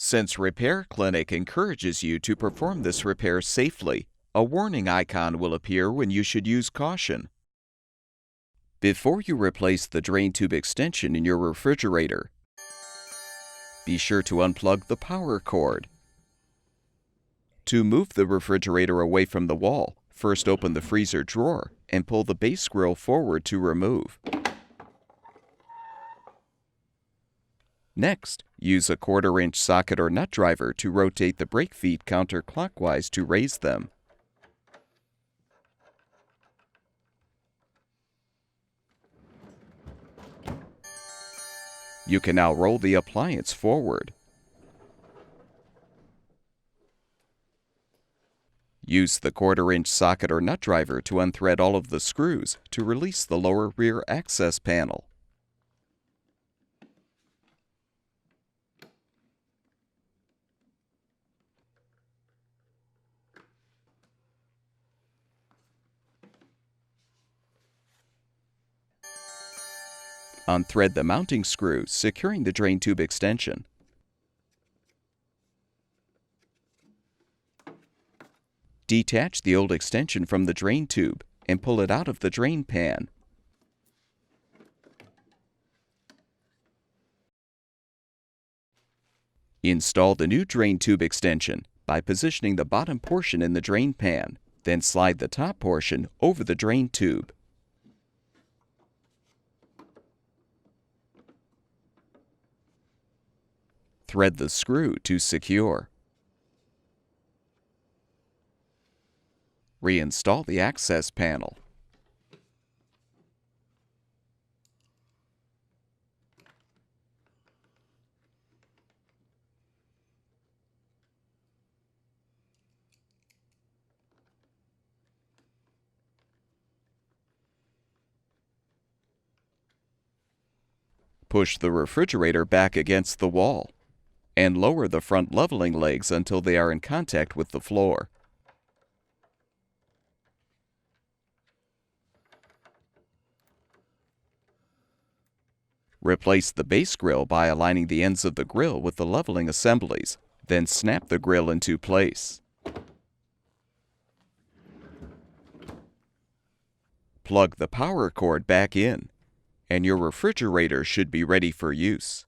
Since Repair Clinic encourages you to perform this repair safely, a warning icon will appear when you should use caution. Before you replace the drain tube extension in your refrigerator, be sure to unplug the power cord. To move the refrigerator away from the wall, first open the freezer drawer and pull the base grill forward to remove. Next, use a 1/4-inch socket or nut driver to rotate the brake feet counterclockwise to raise them. You can now roll the appliance forward. Use the 1/4-inch socket or nut driver to unthread all of the screws to release the lower rear access panel. Unthread the mounting screw, securing the drain tube extension. Detach the old extension from the drain tube and pull it out of the drain pan. Install the new drain tube extension by positioning the bottom portion in the drain pan, then slide the top portion over the drain tube. Thread the screw to secure. Reinstall the access panel. Push the refrigerator back against the wall and lower the front leveling legs until they are in contact with the floor. Replace the base grill by aligning the ends of the grill with the leveling assemblies, then snap the grill into place. Plug the power cord back in, and your refrigerator should be ready for use.